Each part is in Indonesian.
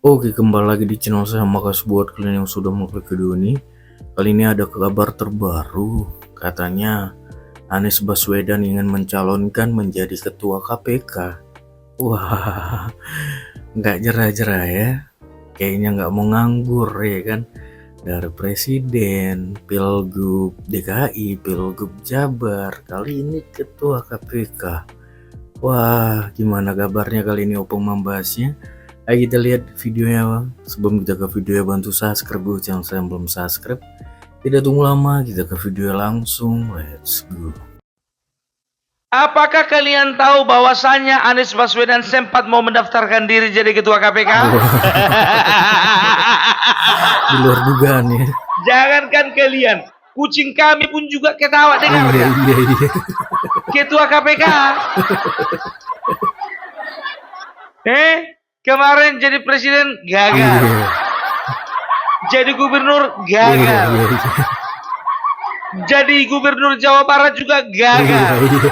Oke, kembali lagi di channel saya. Makasih buat kalian yang sudah mengklik video ini. Kali ini ada kabar terbaru. Katanya Anies Baswedan ingin mencalonkan menjadi ketua KPK. Wah, nggak jerah-jerah ya. Kayaknya nggak mau nganggur ya kan. Dari presiden, pilgub DKI, pilgub Jabar, kali ini ketua KPK. Wah, gimana kabarnya kali ini Opung membahasnya? Ayo kita lihat videonya bang. Sebelum kita ke videonya, bantu subscribe buat channel saya yang belum subscribe. Tidak tunggu lama, kita ke video langsung. Let's go. Apakah kalian tahu bahwasannya Anies Baswedan sempat mau mendaftarkan diri jadi ketua KPK? Di luar dugaan ya. Jangankan kalian, kucing kami pun juga ketawa dengarnya. Iya. Ketua KPK. Kemarin jadi presiden gagal. Iya. Jadi gubernur gagal. Iya. Jadi gubernur Jawa Barat juga gagal. Iya.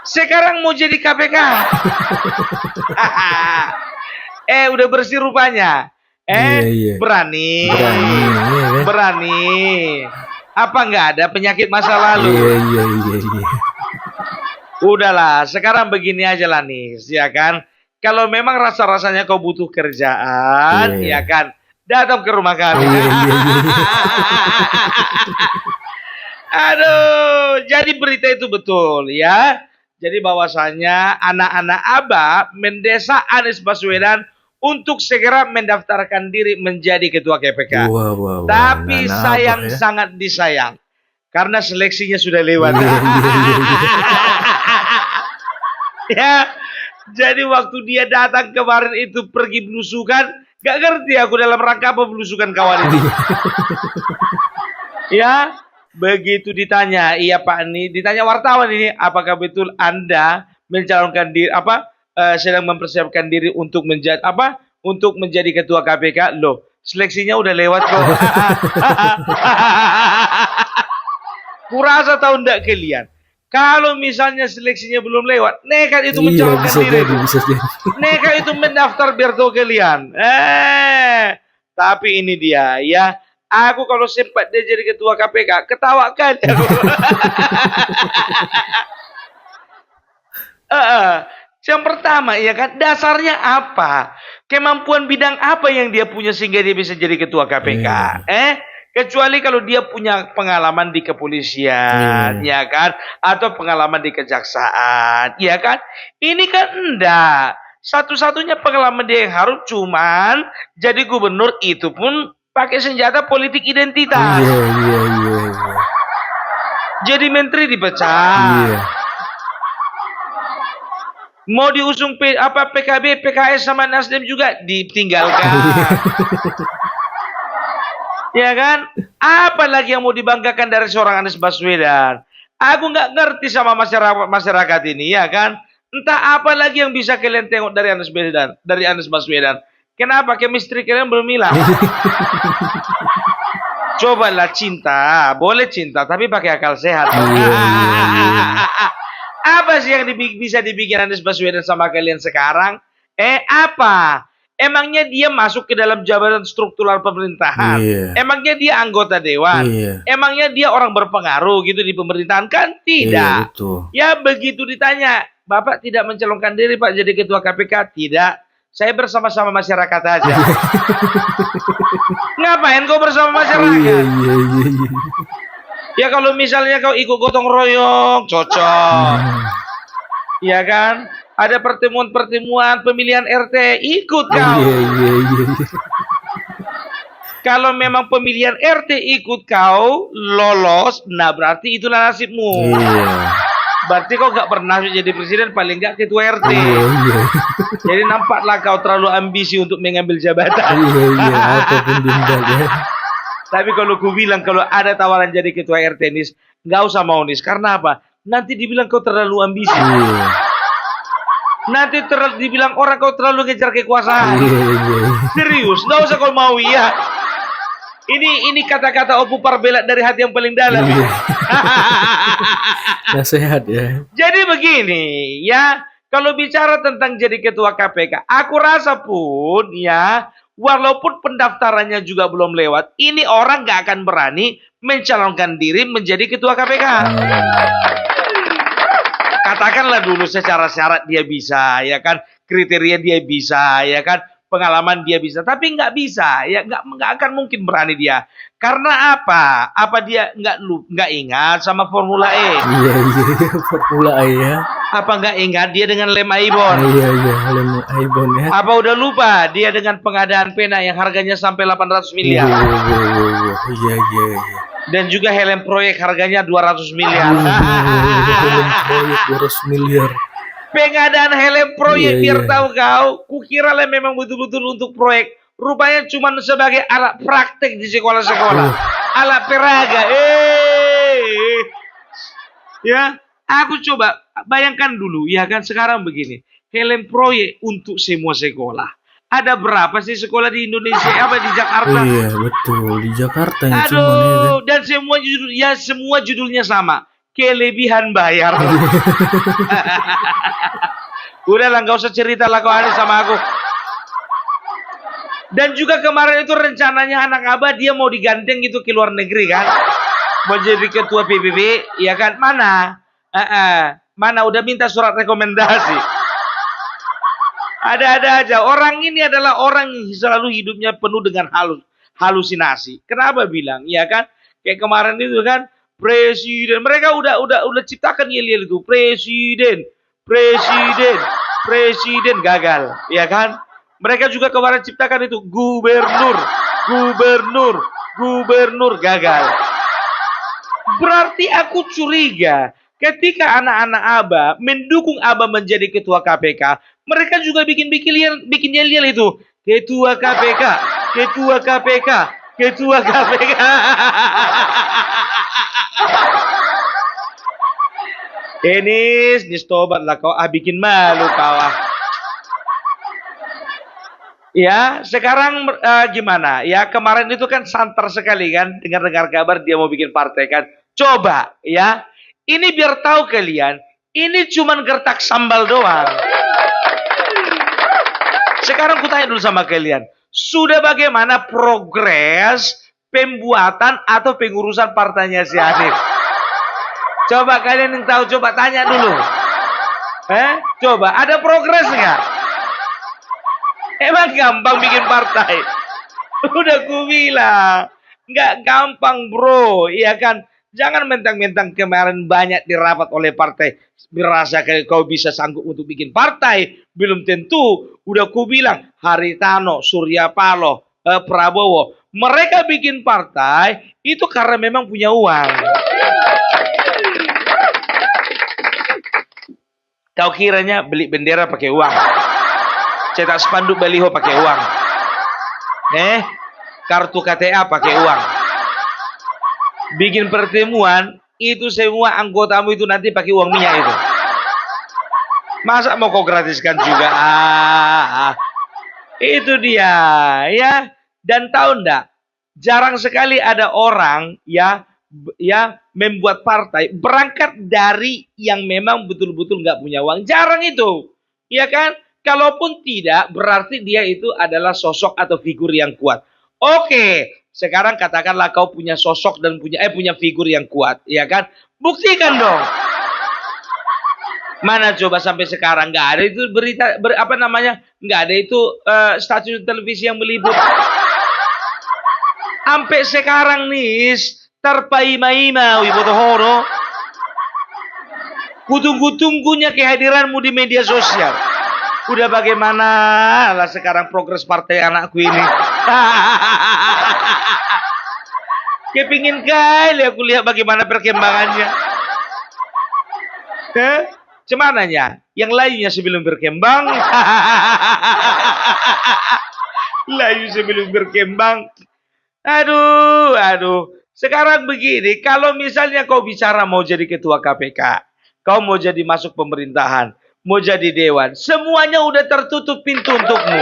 Sekarang mau jadi KPK. Udah bersih rupanya. Iya. Berani. Iya kan? Berani. Apa nggak ada penyakit masa lalu? Iya. Udahlah, sekarang begini aja lah nih, ya kan? Kalau memang rasa-rasanya kau butuh kerjaan, Iya. ya kan? Datang ke rumah kami. Iya. Aduh, jadi berita itu betul ya. Jadi bahwasanya anak-anak Aba mendesak Anies Baswedan untuk segera mendaftarkan diri menjadi ketua KPK. Wah. Tapi Anak-anak sayang, Abah ya. sangat disayang karena seleksinya sudah lewat. Iya. Ya, jadi waktu dia datang kemarin itu pergi belusukan, gak ngerti aku dalam rangka apa belusukan kawan ini. Ya, begitu ditanya, iya Pak ini, ditanya wartawan ini, apakah betul Anda mencalonkan diri sedang mempersiapkan diri untuk menjadi ketua KPK? Loh, seleksinya udah lewat kok. Kurasa tahu ndak kalian? Kalau misalnya seleksinya belum lewat, nekat itu mencalonkan diri. Bisa jadi. Nekat itu mendaftar biar tahu kalian. Tapi ini dia ya. Aku kalau sempat dia jadi ketua KPK, ketawakan aku. Yang pertama ya kan, dasarnya apa? Kemampuan bidang apa yang dia punya sehingga dia bisa jadi ketua KPK? Kecuali kalau dia punya pengalaman di kepolisian, ya kan? Atau pengalaman di kejaksaan, ya kan? Ini kan enggak. Satu-satunya pengalaman dia yang harus cuman jadi gubernur, itu pun pakai senjata politik identitas. Iya. Jadi menteri dipecat. Iya. Mau diusung PKB, PKS sama Nasdem juga ditinggalkan. Ya kan? Apalagi yang mau dibanggakan dari seorang Anies Baswedan? Aku nggak ngerti sama masyarakat ini, ya kan? Entah apa lagi yang bisa kalian tengok dari Anies Baswedan. Kenapa chemistry kalian belum hilang? Cobalah cinta, boleh cinta tapi pakai akal sehat. Apa sih yang bisa dibikin Anies Baswedan sama kalian sekarang? Apa? Emangnya dia masuk ke dalam jabatan struktural pemerintahan? Emangnya dia anggota dewan? Emangnya dia orang berpengaruh gitu di pemerintahan? Kan tidak. Ya begitu ditanya, Bapak tidak mencalonkan diri Pak jadi ketua KPK? Tidak. Saya bersama-sama masyarakat aja. Ngapain kau bersama masyarakat? Iya. Ya kalau misalnya kau ikut gotong royong, cocok. Ya kan? Ada pertemuan pemilihan RT, ikut kau. Iya. Kalau memang pemilihan RT ikut kau, lolos, nah berarti itulah nasibmu. Iya. Berarti kau gak pernah jadi presiden, paling gak ketua RT. Iya. Jadi nampaklah kau terlalu ambisi untuk mengambil jabatan. Iya. Apapun dendam ya. Tapi kalau ku bilang kalau ada tawaran jadi ketua RT Nis, nggak usah mau Nis. Karena apa? Nanti dibilang kau terlalu ambisi. Iya. Nanti dibilang orang kau terlalu ngejar kekuasaan. Iya. Serius, nggak usah kau mau ya. Ini kata-kata Opu Parbela dari hati yang paling dalam. Iya. Nasihat ya. Jadi begini ya, Kalau bicara tentang jadi ketua KPK, aku rasa pun ya, walaupun pendaftarannya juga belum lewat, ini orang nggak akan berani mencalonkan diri menjadi ketua KPK. Katakanlah dulu secara syarat dia bisa, ya kan, kriteria dia bisa, ya kan, pengalaman dia bisa, tapi nggak bisa, ya nggak akan mungkin berani dia. Karena apa? Apa dia nggak ingat sama Formula E? Iya, Formula E ya. Apa nggak ingat dia dengan lem Aibon? Iya, lem Aibon ya. Apa udah lupa dia dengan pengadaan pena yang harganya sampai 800 miliar? Iya. Dan juga helm proyek harganya 200 miliar. Helm proyek 200 miliar. Pengadaan helm proyek, Iya, biar iya. tahu kau, kukira lem memang betul-betul untuk proyek. Rupanya cuma sebagai alat praktek di sekolah-sekolah. Alat peraga. Ya, aku coba bayangkan dulu, ya kan, sekarang begini. Helm proyek untuk semua sekolah. Ada berapa sih sekolah di Indonesia, apa di Jakarta? Iya, betul. Di Jakarta ya cuman ya kan. Aduh, dan semua judulnya sama. Kelebihan bayar. Udahlah, nggak usah cerita lah kau Ani sama aku. Dan juga kemarin itu rencananya anak Abah dia mau digandeng gitu ke luar negeri kan, mau jadi ketua PBB, ya kan? Mana? Mana udah minta surat rekomendasi. Ada aja. Orang ini adalah orang yang selalu hidupnya penuh dengan halusinasi. Kenapa bilang? Ya kan? Kayak kemarin itu kan, presiden. Mereka udah ciptakan yel-yel itu. Presiden gagal, ya kan? Mereka juga kemarin ciptakan itu gubernur gagal. Berarti aku curiga ketika anak-anak Abah mendukung Abah menjadi ketua KPK, mereka juga bikin yel-yel itu. Ketua KPK. Nis tobat lah kau, bikin malu kau. Ya, sekarang gimana? Ya, kemarin itu kan santer sekali kan, dengar kabar dia mau bikin partai kan. Coba, ya. Ini biar tahu kalian, ini cuman gertak sambal doang. Sekarang kutanya dulu sama kalian, sudah bagaimana progres pembuatan atau pengurusan partainya si Hanif? Coba kalian yang tahu, coba tanya dulu. Coba, ada progres nggak? Emang gampang bikin partai? Udah ku bilang, nggak gampang bro, iya kan? Jangan mentang-mentang kemarin banyak dirapat oleh partai, berasa kayak kau bisa sanggup untuk bikin partai. Belum tentu, udah ku bilang, Haritano, Surya Paloh, Prabowo, mereka bikin partai, itu karena memang punya uang. Kau kiranya beli bendera pakai uang? Cetak spanduk baliho pakai uang. Kartu KTA pakai uang. Bikin pertemuan, itu semua anggotamu itu nanti pakai uang minyak itu. Masa mau kau gratiskan juga? Itu dia, ya. Dan tahu ndak? Jarang sekali ada orang ya membuat partai berangkat dari yang memang betul-betul nggak punya uang. Jarang itu, ya kan? Kalaupun tidak, berarti dia itu adalah sosok atau figur yang kuat. Oke, sekarang katakanlah kau punya sosok dan punya figur yang kuat, ya kan? Buktikan dong. Mana coba sampai sekarang nggak ada itu berita nggak ada itu stasiun televisi yang meliput. Sampai sekarang nih terpaima-ima Wibotohoro. Kutunggu-tunggunya kehadiranmu di media sosial. Udah bagaimana lah sekarang progres partai anakku ini. Kepingin kali aku lihat bagaimana perkembangannya. Cemananya? Yang lainnya sebelum berkembang. Layu sebelum berkembang. Aduh. Sekarang begini, kalau misalnya kau bicara mau jadi ketua KPK, kau mau jadi masuk pemerintahan, mau jadi dewan, semuanya udah tertutup pintu untukmu.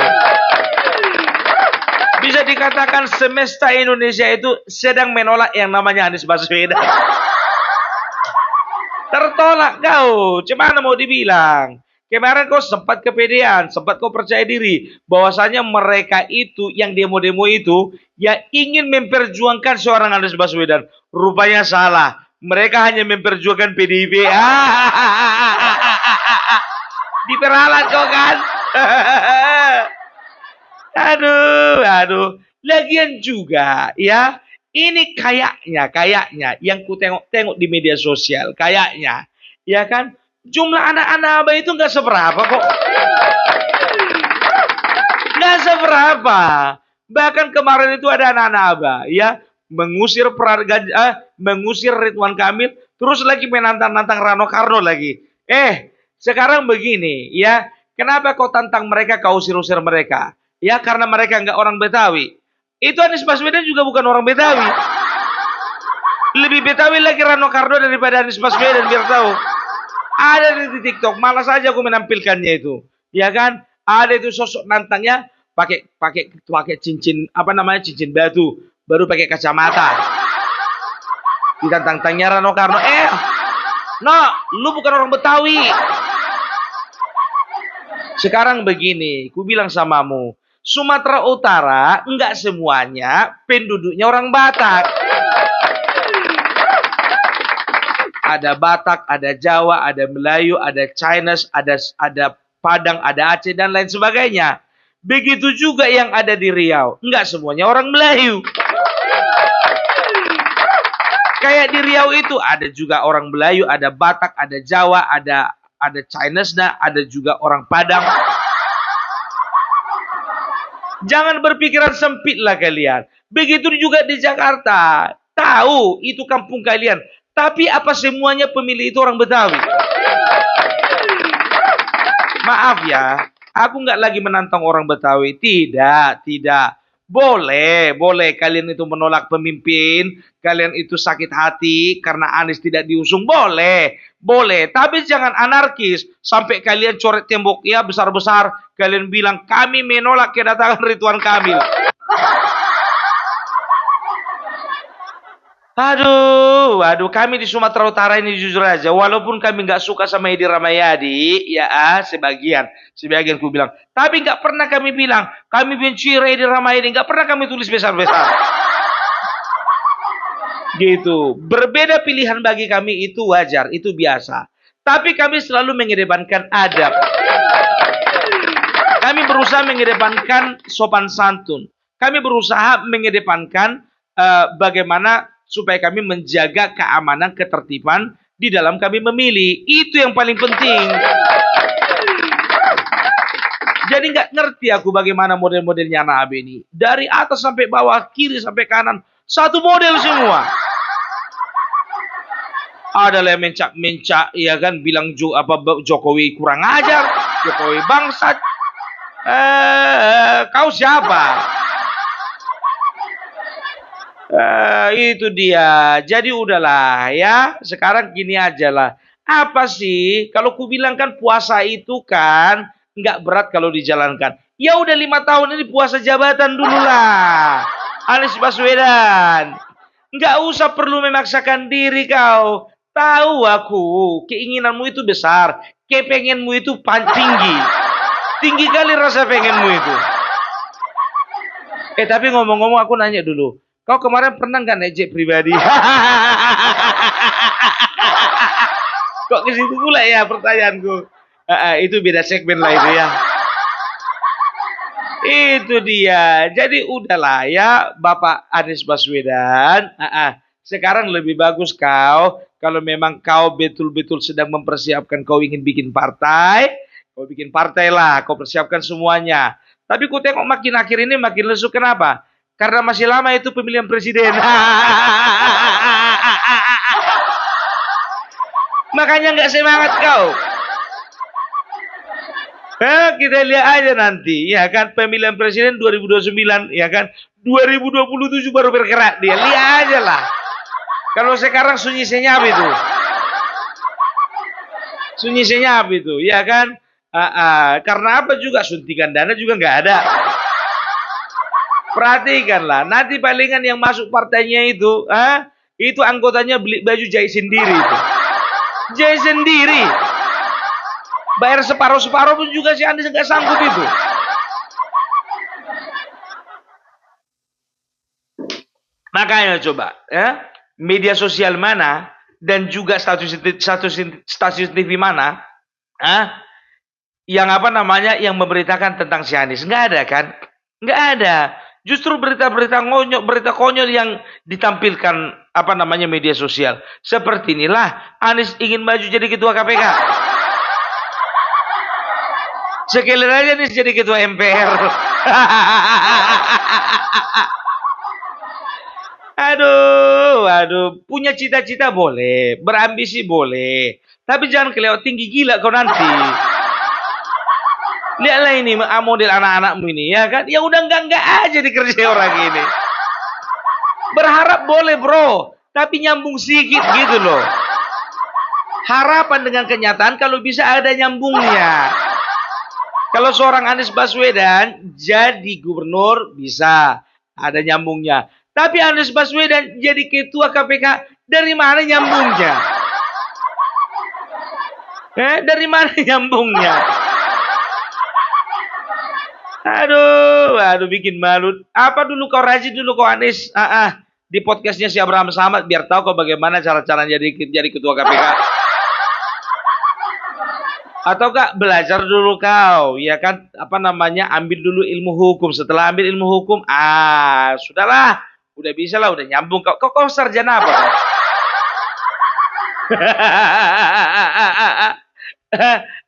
Bisa dikatakan semesta Indonesia itu sedang menolak yang namanya Anies Baswedan. Tertolak kau, gimana mau dibilang? Kemarin kau sempat kepedean, sempat kau percaya diri bahwasanya mereka itu yang demo-demo itu ya ingin memperjuangkan seorang Anies Baswedan. Rupanya salah. Mereka hanya memperjuangkan PDIP. Diperalat kau kan? Aduh. Lagian juga ya, ini kayaknya yang ku tengok di media sosial, kayaknya, ya kan, jumlah anak-anak abah itu nggak seberapa kok. Nggak seberapa. Bahkan kemarin itu ada anak-anak abah, ya, mengusir Ridwan Kamil, terus lagi menantang-nantang Rano Karno lagi. Sekarang begini, ya, kenapa kau tantang mereka, kau usir-usir mereka? Ya, karena mereka nggak orang Betawi. Itu Anies Baswedan juga bukan orang Betawi. Lebih Betawi lagi Rano Karno daripada Anies Baswedan, biar tahu. Ada di TikTok, malas aja aku menampilkannya itu. Ya kan? Ada itu sosok nantangnya pakai cincin cincin batu, baru pakai kacamata. Ditantang-tanya Rano Karno, no, lu bukan orang Betawi. Sekarang begini, ku bilang samamu, Sumatera Utara enggak semuanya penduduknya orang Batak. Ada Batak, ada Jawa, ada Melayu, ada Chinese, ada Padang, ada Aceh dan lain sebagainya. Begitu juga yang ada di Riau, enggak semuanya orang Melayu. Kayak di Riau itu ada juga orang Melayu, ada Batak, ada Jawa, ada Chinese, ada juga orang Padang. Jangan berpikiran sempit lah kalian. Begitu juga di Jakarta. Tahu itu kampung kalian. Tapi apa semuanya pemilih itu orang Betawi? Maaf ya. Aku nggak lagi menantang orang Betawi. Tidak. Boleh kalian itu menolak pemimpin. Kalian itu sakit hati karena Anies tidak diusung. Boleh. Tapi jangan anarkis. Sampai kalian coret tembok ya besar-besar. Kalian bilang kami menolak kedatangan Ridwan Kamil. Aduh, kami di Sumatera Utara ini jujur aja, walaupun kami nggak suka sama Edi Ramayadi, ya sebagian ku bilang, tapi nggak pernah kami bilang kami benci Edi Ramayadi, nggak pernah kami tulis besar-besar. Gitu. Berbeda pilihan bagi kami itu wajar, itu biasa. Tapi kami selalu mengedepankan adab. Kami berusaha mengedepankan sopan santun. Kami berusaha mengedepankan bagaimana supaya kami menjaga keamanan, ketertiban di dalam kami memilih. Itu yang paling penting. Jadi nggak ngerti aku bagaimana model-modelnya anak AB ini. Dari atas sampai bawah, kiri sampai kanan, satu model semua. Ada yang mencak-mencak, ya kan, bilang Jokowi kurang ajar, Jokowi bangsat. Kau siapa? Itu dia. Jadi udahlah ya. Sekarang gini aja lah. Apa sih? Kalau ku bilang kan puasa itu kan nggak berat kalau dijalankan. Ya udah 5 tahun ini puasa jabatan dulu lah. Anies Baswedan. Nggak usah perlu memaksakan diri kau. Tahu aku, keinginanmu itu besar. Kepengenmu itu tinggi. Tinggi kali rasa pengenmu itu. Tapi ngomong-ngomong aku nanya dulu. Kau kemarin pernah nggak naik jet pribadi? Kok ke situ pula ya pertanyaanku? Itu beda segmen lah itu ya. Itu dia. Jadi udahlah ya Bapak Anies Baswedan. Sekarang lebih bagus kau kalau memang kau betul-betul sedang mempersiapkan kau ingin bikin partai. Kau bikin partai lah. Kau persiapkan semuanya. Tapi ku tengok makin akhir ini makin lesu. Kenapa? Karena masih lama itu pemilihan presiden. Makanya nggak semangat kau. Kita lihat aja nanti, ya kan, pemilihan presiden 2029, ya kan, 2027 baru bergerak dia. Lihat aja lah. Kalau sekarang sunyi senyap itu. Sunyi senyap itu, ya kan. Karena apa juga, suntikan dana juga nggak ada. Perhatikanlah, nanti palingan yang masuk partainya itu anggotanya beli baju jahit sendiri itu. Jahit sendiri. Bayar separuh-separuh pun juga si Anies nggak sanggup itu. Makanya coba, ya, media sosial mana dan juga stasiun TV mana, yang yang memberitakan tentang si Anies? Nggak ada kan? Nggak ada. Justru berita-berita ngonyok, berita konyol yang ditampilkan media sosial. Seperti inilah Anies ingin maju jadi ketua KPK. Sekali aja Anies jadi ketua MPR. Aduh, punya cita-cita boleh, berambisi boleh, tapi jangan kelewat tinggi gila kau nanti. Lihatlah ini model anak-anakmu ini, ya kan? Ya udah enggak aja dikerjain orang ini. Berharap boleh bro, tapi nyambung sedikit gitu loh. Harapan dengan kenyataan kalau bisa ada nyambungnya. Kalau seorang Anies Baswedan jadi gubernur bisa ada nyambungnya. Tapi Anies Baswedan jadi ketua KPK, dari mana nyambungnya? Dari mana nyambungnya? Aduh, bikin malu. Apa dulu kau rajin dulu kau Anies? Di podcastnya si Abraham Samad biar tahu kau bagaimana cara-cara jadi ketua KPK. Atau kak belajar dulu kau, ya kan? Ambil dulu ilmu hukum. Setelah ambil ilmu hukum, sudahlah. Udah bisa lah, udah nyambung. Kau sarjana apa?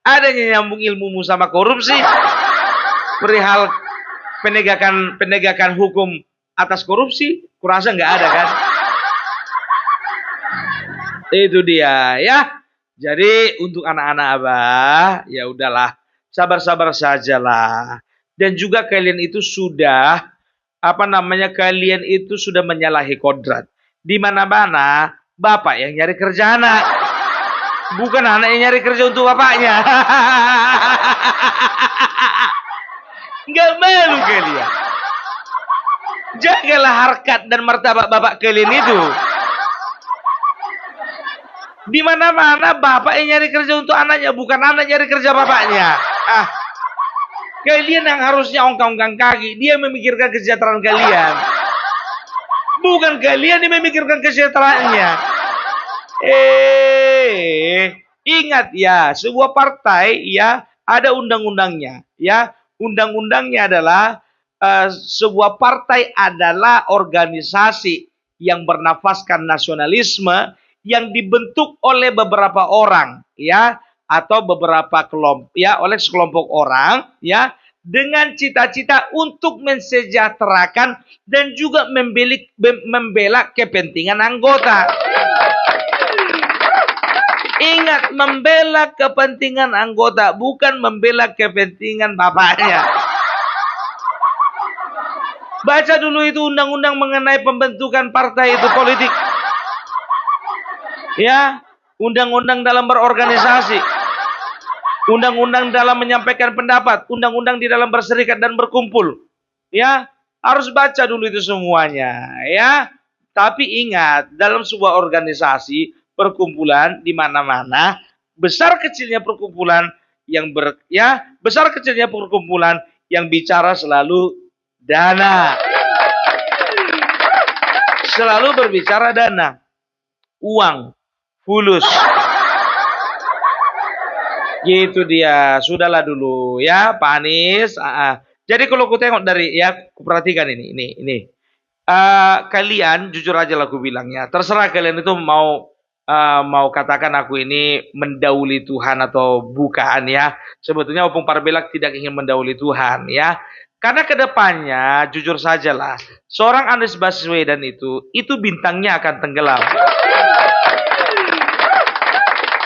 Adanya nyambung ilmumu sama korupsi, perihal penegakan hukum atas korupsi, kurasa nggak ada kan? Itu dia, ya. Jadi untuk anak-anak Abah, ya udahlah, sabar-sabar sajalah. Dan juga kalian itu sudah kalian itu sudah menyalahi kodrat. Di mana-mana bapak yang nyari kerja anak, bukan anak yang nyari kerja untuk bapaknya. Nggak malu kalian. Jagalah harkat dan martabat bapak kalian itu. Di mana-mana bapak yang nyari kerja untuk anaknya, bukan anak nyari kerja bapaknya. Kalian yang harusnya ongkang-ongkang kaki, dia memikirkan kesejahteraan kalian. Bukan kalian yang memikirkan kesejahteraannya. Ingat ya, sebuah partai ya ada undang-undangnya. Ya, undang-undangnya adalah sebuah partai adalah organisasi yang bernafaskan nasionalisme yang dibentuk oleh beberapa orang, ya, atau beberapa kelompok, ya, oleh sekelompok orang, ya, dengan cita-cita untuk mensejahterakan dan juga membela kepentingan anggota. Ingat, membela kepentingan anggota, bukan membela kepentingan bapaknya. Baca dulu itu undang-undang mengenai pembentukan partai itu politik. Ya, undang-undang dalam berorganisasi, undang-undang dalam menyampaikan pendapat, undang-undang di dalam berserikat dan berkumpul. Ya, harus baca dulu itu semuanya, ya. Tapi ingat, dalam sebuah organisasi, perkumpulan di mana-mana, besar kecilnya perkumpulan besar kecilnya perkumpulan yang bicara selalu dana. Selalu berbicara dana, uang, fulus. Gitu dia. Sudahlah dulu ya Pak Anies. Jadi kalau aku tengok dari aku perhatikan ini. Kalian jujur aja lah aku bilangnya. Terserah kalian itu mau katakan aku ini mendahului Tuhan atau bukan ya. Sebetulnya Opung Parbelak tidak ingin mendahului Tuhan ya. Karena kedepannya jujur sajalah seorang Anies Baswedan itu bintangnya akan tenggelam.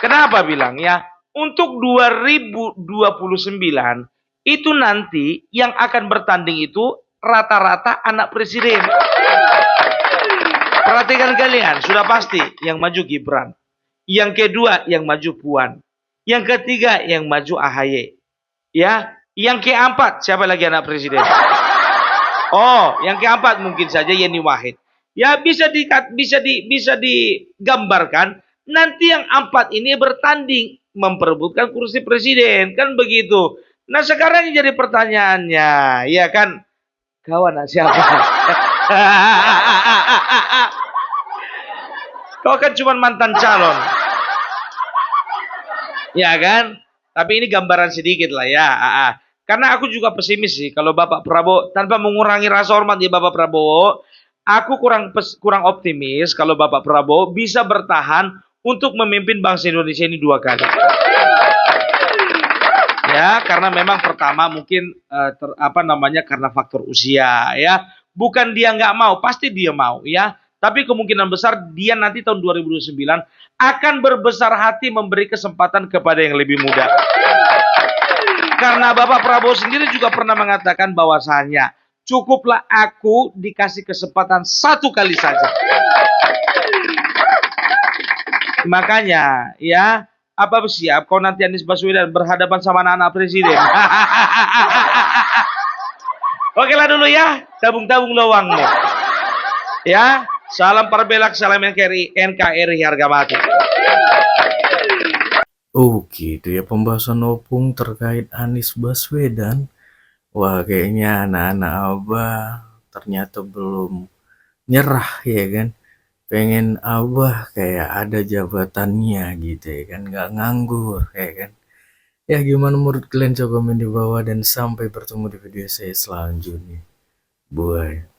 Kenapa bilang ya? Untuk 2029 itu nanti yang akan bertanding itu rata-rata anak presiden. Perhatikan kalian, sudah pasti yang maju Gibran. Yang kedua yang maju Puan. Yang ketiga yang maju AHY. Ya, yang keempat siapa lagi anak presiden? Oh, yang keempat mungkin saja Yeni Wahid. Ya bisa digambarkan nanti yang 4 ini bertanding memperebutkan kursi presiden, kan begitu. Nah sekarang yang jadi pertanyaannya, ya kan, kau anak siapa? Kau kan cuma mantan calon, ya kan? Tapi ini gambaran sedikit lah ya. Karena aku juga pesimis sih kalau Bapak Prabowo, tanpa mengurangi rasa hormat ya Bapak Prabowo, aku kurang optimis kalau Bapak Prabowo bisa bertahan untuk memimpin bangsa Indonesia ini 2 kali. Ya, karena memang pertama mungkin karena faktor usia ya. Bukan dia nggak mau, pasti dia mau ya. Tapi kemungkinan besar dia nanti tahun 2029 akan berbesar hati memberi kesempatan kepada yang lebih muda. Karena Bapak Prabowo sendiri juga pernah mengatakan bahwasanya cukuplah aku dikasih kesempatan 1 kali saja. Makanya ya, apa siap kau nanti Anies Baswedan berhadapan sama anak-anak presiden? Oke lah dulu ya, tabung-tabung lowangmu. Ya, salam Parbelak, salam NKRI harga mati. Oh gitu ya pembahasan opung terkait Anies Baswedan. Wah kayaknya anak-anak Abah ternyata belum nyerah ya kan. Pengen Abah kayak ada jabatannya gitu ya kan. Nggak nganggur ya kan. Ya gimana menurut kalian, coba komen di bawah dan sampai bertemu di video saya selanjutnya. Bye.